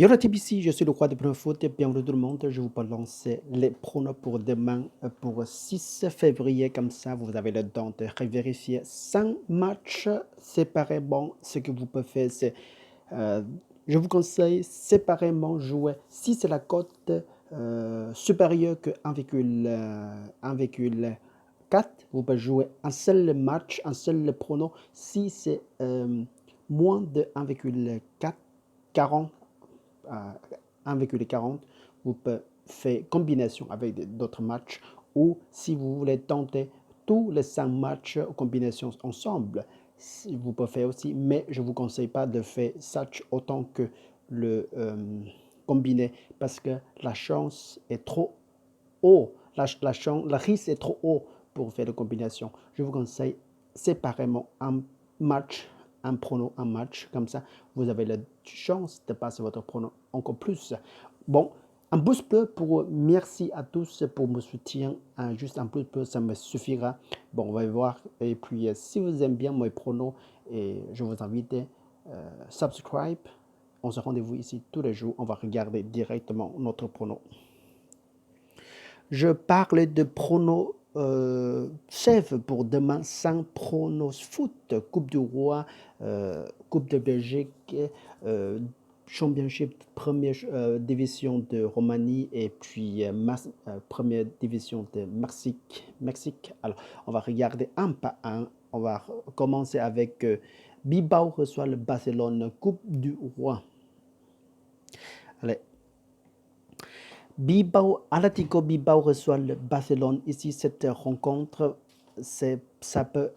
Yo la TBC, je suis le roi de pronos foot. Bienvenue tout le monde. Je vous balance les pronos pour demain, pour 6 février. Comme ça, vous avez le temps de vérifier 5 matchs séparément. Ce que vous pouvez faire, c'est, je vous conseille séparément jouer. Si c'est la cote supérieure que 1,4, vous pouvez jouer un seul match, un seul prono. Si c'est moins de 1,4, 40, à 1,40, vous pouvez faire combinaison avec d'autres matchs, ou si vous voulez tenter tous les 5 matchs en combinaison ensemble, vous pouvez faire aussi, mais je ne vous conseille pas de faire ça autant que le combiné, parce que la chance est trop haut, la risque est trop haut pour faire la combinaison. Je vous conseille séparément un match, un prono, un match, comme ça vous avez la chance de passer votre prono encore plus. Bon, un pouce bleu pour merci à tous pour mon soutien. Juste un pouce bleu, ça me suffira. Bon, on va voir. Et puis, si vous aimez bien mes pronos, et je vous invite à subscribe. On se rendez-vous ici tous les jours. On va regarder directement notre prono. Je parle de pronos chef pour demain, 5 pronos foot, Coupe du Roi, Coupe de Belgique, Championship première division de Roumanie et puis première division de Mexique. Alors, on va regarder un par un. On va commencer avec Bilbao reçoit le Barcelone, Coupe du Roi. Allez. Atlético Bilbao reçoit le Barcelone. Ici, cette rencontre, ça peut.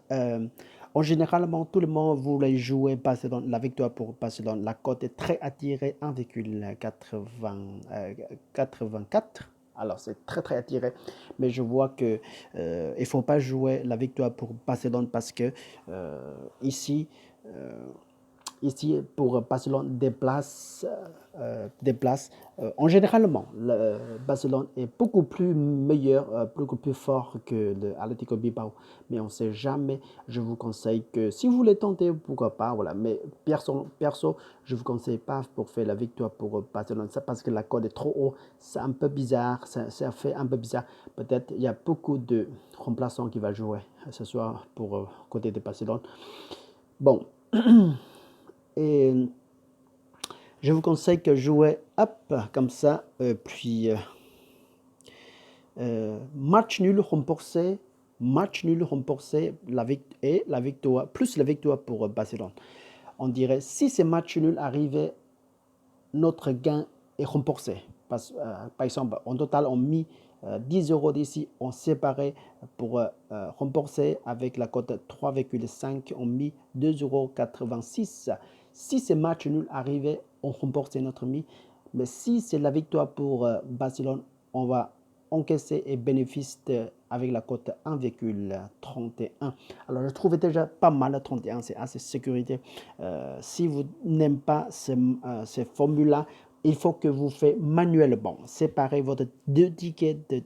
En généralement, tout le monde voulait jouer Barcelone, la victoire pour Barcelone. La cote est très attirée, 1,84. Alors, c'est très, très attiré. Mais je vois qu'il ne faut pas jouer la victoire pour Barcelone parce que ici, pour Barcelone déplace, en généralement, Barcelone est beaucoup plus meilleur, beaucoup plus fort que l'Atlético Bilbao. Mais on ne sait jamais. Je vous conseille que si vous voulez tenter, pourquoi pas. Voilà. Mais perso, je ne vous conseille pas pour faire la victoire pour Barcelone. Ça parce que la cote est trop haut. C'est un peu bizarre. Ça fait un peu bizarre. Peut-être il y a beaucoup de remplaçants qui vont jouer ce soir pour côté de Barcelone. Bon. Et je vous conseille que jouer up comme ça, puis match nul remboursé, et la victoire, plus la victoire pour Barcelone. On dirait si ces matchs nuls arrivaient, notre gain est remboursé. Par exemple, en total, on mis 10 euros d'ici, on séparait pour rembourser avec la cote 3,5, on mis 2,86 euros. Si ces matchs nuls arrivaient, on remboursait notre mis. Mais si c'est la victoire pour Barcelone, on va encaisser et bénéficier avec la cote 1,31. Alors, je trouvais déjà pas mal 31, c'est assez sécurité. Si vous n'aimez pas ces formules-là, il faut que vous faites manuellement. Séparez votre deux tickets de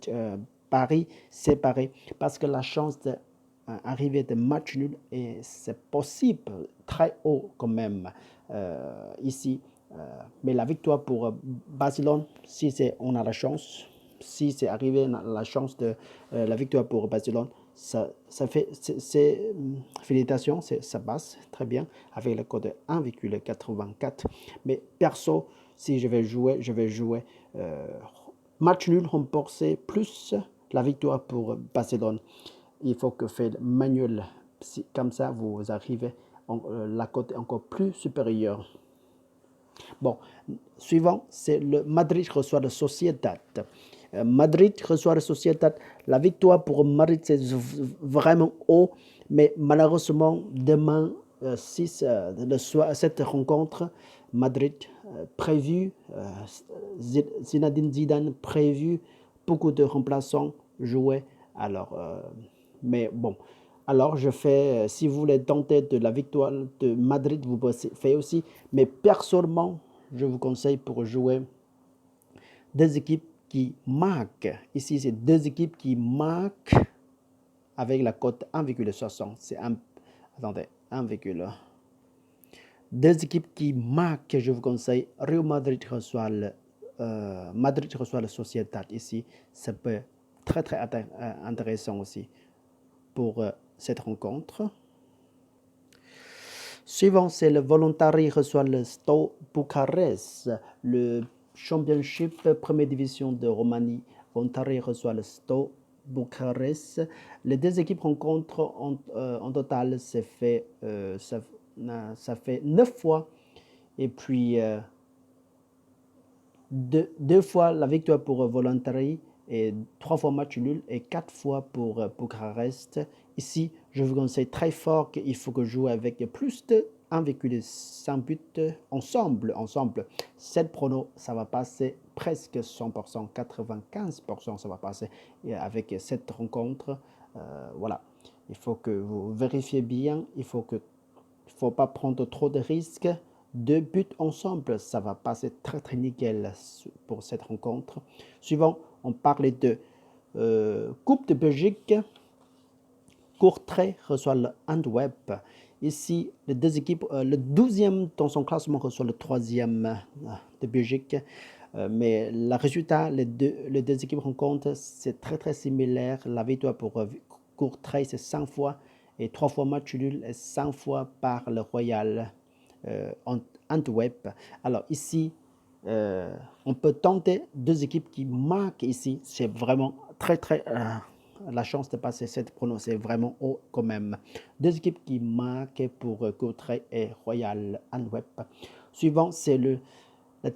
paris, séparés, parce que la chance d'arriver de match nul, et c'est possible, très haut quand même ici. Mais la victoire pour Barcelone, si on a la chance, si c'est arrivé la chance de la victoire pour Barcelone, ça fait, félicitations, ça passe très bien avec le code 1,84. Mais perso, si je vais jouer match nul remboursé plus la victoire pour Barcelone. Il faut que faire manuel. Comme ça, vous arrivez, la cote est encore plus supérieure. Bon, suivant, c'est le Madrid reçoit le Sociedad. Madrid reçoit le Sociedad. La victoire pour Madrid, c'est vraiment haut, mais malheureusement, demain, 6, le soir, cette rencontre, Madrid prévu, Zinedine Zidane prévu, beaucoup de remplaçants joués. Alors, mais bon. Alors, je fais, si vous voulez tenter de la victoire de Madrid, vous pouvez faire aussi. Mais personnellement, je vous conseille pour jouer deux équipes qui marquent. Ici, c'est deux équipes qui marquent avec la cote 1,60. C'est attendez, 1,60. Deux équipes qui marquent, je vous conseille, Real Madrid reçoit le Sociedad ici. Ça peut être très très intéressant aussi pour cette rencontre. Suivant, c'est le Voluntari reçoit le Steaua Bucarest, le Championship première division de Roumanie. Voluntari reçoit le Steaua Bucarest. Les deux équipes rencontrent en total, ça fait 9 fois. Et puis, deux fois la victoire pour Voluntari et 3 fois match nul et 4 fois pour Bucarest. Ici, je vous conseille très fort qu'il faut que je joue avec plus de 1,5 but ensemble. Cette prono, ça va passer presque 100%, 95%, ça va passer avec cette rencontre. Voilà, il faut que vous vérifiez bien, il faut pas prendre trop de risques. 2 buts ensemble, ça va passer très très nickel pour cette rencontre. Suivant, on parlait de Coupe de Belgique. Courtrai reçoit le Antwerp. Ici, les deux équipes, le 12e dans son classement reçoit le 3e de Belgique. Mais le résultat, les deux équipes rencontrent, c'est très très similaire. La victoire pour Courtrai, c'est 5 fois et 3 fois match nul et 5 fois par le Royal Antwerp. Alors ici, on peut tenter deux équipes qui marquent ici. C'est vraiment très très... la chance de passer cette prono, c'est vraiment haut quand même. Deux équipes qui marquent pour Courtrai et Royal Antwerp. Suivant, c'est le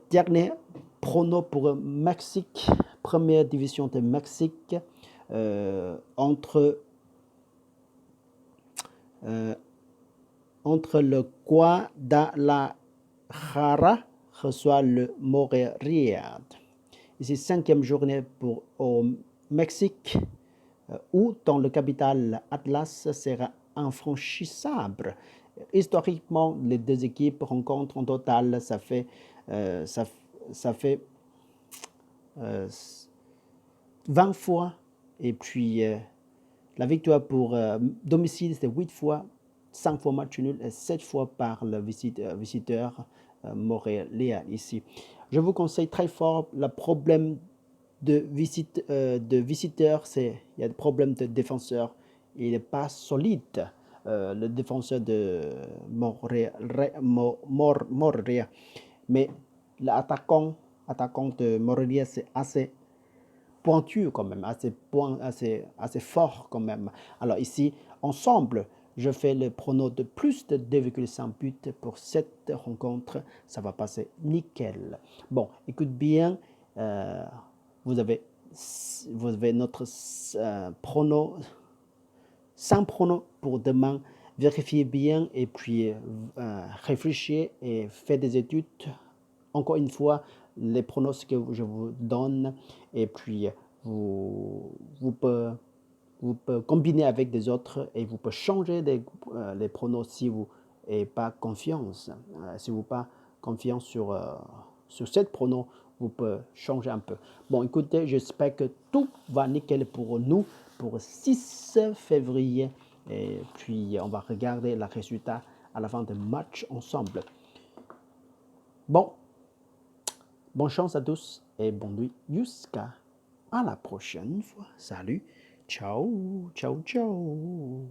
dernier prono pour Mexique, première division de Mexique, entre le Guadalajara reçoit le Montréal. Ici, 5e journée au Mexique, où dans le capital Atlas sera infranchissable. Historiquement, les deux équipes rencontrent en total, ça fait 20 fois. Et puis, la victoire pour domicile, c'est 8 fois, 5 fois match nul et 7 fois par le visiteur montréalais ici. Je vous conseille très fort le problème de visiteurs, il y a des problèmes de défenseur. Il n'est pas solide. Le défenseur de Montréal. Mais l'attaquant de Montréal, c'est assez pointu quand même, assez fort quand même. Alors ici, ensemble, je fais le prono de plus de 2,5 buts pour cette rencontre. Ça va passer nickel. Bon, écoute bien, vous avez notre prono, 100 pronos pour demain. Vérifiez bien et puis réfléchissez et faites des études. Encore une fois, les pronos que je vous donne et puis vous pouvez combiner avec des autres et vous pouvez changer les pronos si vous n'avez pas confiance. Si vous n'avez pas confiance sur cette prono, vous pouvez changer un peu. Bon, écoutez, j'espère que tout va nickel pour nous pour 6 février. Et puis, on va regarder le résultat à la fin du match ensemble. Bon, bonne chance à tous et bonne nuit jusqu'à la prochaine fois. Salut, ciao, ciao, ciao.